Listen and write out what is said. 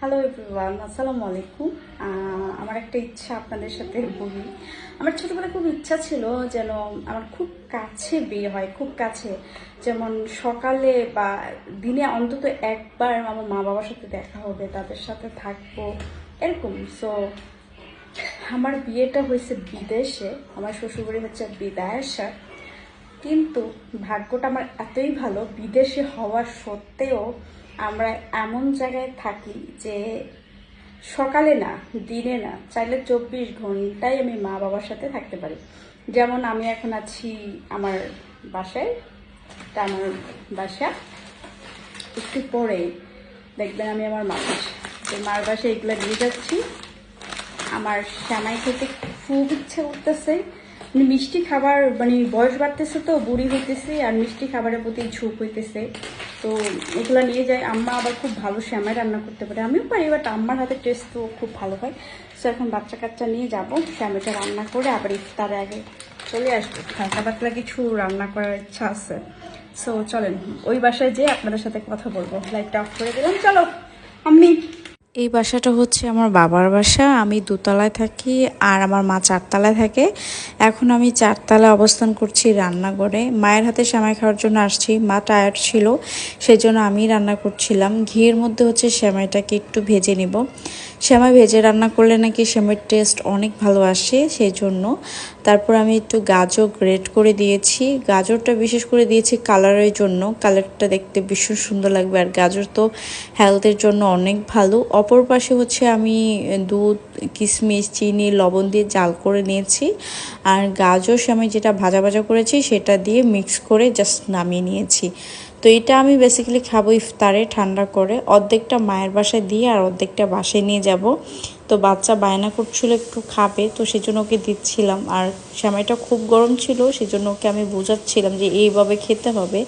Hello everyone, আসসালামু আলাইকুম। আমার একটা ইচ্ছা আপনাদের সাথে বলি। আমার ছোটবেলায় খুব ইচ্ছা ছিল যেন আমার খুব কাছে বিয়ে হয়, খুব কাছে, যেমন সকালে বা দিনে অন্তত একবার আমার মা বাবার সাথে দেখা হবে, তাদের সাথে থাকবো, এরকম। সো আমার বিয়েটা হয়েছে বিদেশে, আমার শ্বশুরবাড়ি হচ্ছে বিদেশে। কিন্তু ভাগ্যটা আমার এতই ভালো, বিদেশে হওয়া সত্ত্বেও আমরা এমন জায়গায় থাকি যে সকালে না, দিনে না, চাইলে 24 ঘন্টায় আমি মা বাবার সাথে থাকতে পারি। যেমন আমি এখন আছি আমার বাসায়, তা আমার বাসা একটু পরে দেখবেন আমি আমার মার বাসায় এগুলো নিয়ে যাচ্ছি। আমার শ্যামাই খেতে খুব ইচ্ছে করতেছে, মানে মিষ্টি খাবার, মানে বয়স বাড়তেছে তো, বুড়ি হইতেছে, আর মিষ্টি খাবারের প্রতি ঝোঁক হইতেছে। তো এগুলো নিয়ে যায়। আম্মা আবার খুব ভালো শ্যামাই রান্না করতে পারে, আমিও পারি, বাট আম্মার হাতের টেস্ট তো খুব ভালো হয়। সো এখন বাচ্চা কাচ্চা নিয়ে যাবো, শ্যামাইটা রান্না করে আবার ইফতার আগে চলে আসবো। হালকা পাতলা কিছু রান্না করার ইচ্ছা আছে। সো চলেন ওই বাসায় যেয়ে আপনাদের সাথে কথা বলবো। লাইটটা অফ করে দিলাম, চলো আমি। এই বাসাটা হচ্ছে আমার বাবার বাসা। আমি দোতলায় থাকি আর আমার মা চারতলায় থাকে। এখন আমি চারতলায় অবস্থান করছি রান্নাঘরে। মায়ের হাতে সেমাই খাওয়ার জন্য আসছি। মা টায়ার্ড ছিল, সেই জন্য আমি রান্না করছিলাম। ঘিয়ের মধ্যে হচ্ছে সেমাইটাকে একটু ভেজে নিব। সেমাই ভেজে রান্না করলে নাকি সেমাইয়ের টেস্ট অনেক ভালো আসে, সেই জন্য। তারপর আমি একটু গাজর গ্রেট করে দিয়েছি। গাজরটা বিশেষ করে দিয়েছি কালারের জন্য, কালারটা দেখতে ভীষণ সুন্দর লাগবে, আর গাজর তো হেলথের জন্য অনেক ভালো। অপর পাশে হচ্ছে আমি দুধ, কিশমিশ, চিনি, লবণ দিয়ে জাল করে নিয়েছি, আর গাজর আমি যেটা ভাজা ভাজা করেছি সেটা দিয়ে মিক্স করে জাস্ট নামিয়ে নিয়েছি। তো এটা আমি বেসিক্যালি খাবো ইফতারে ঠান্ডা করে। অর্ধেকটা মায়ের বাসায় দিয়ে আর অর্ধেকটা বাসায় নিয়ে যাব। তো বাচ্চা বায়না করছিল একটু খাবে, তো সেই জন্য ওকে দিচ্ছিলাম। আর সেমাইটা খুব গরম ছিল, সেই জন্য ওকে আমি বোঝাচ্ছিলাম যে এইভাবে খেতে হবে।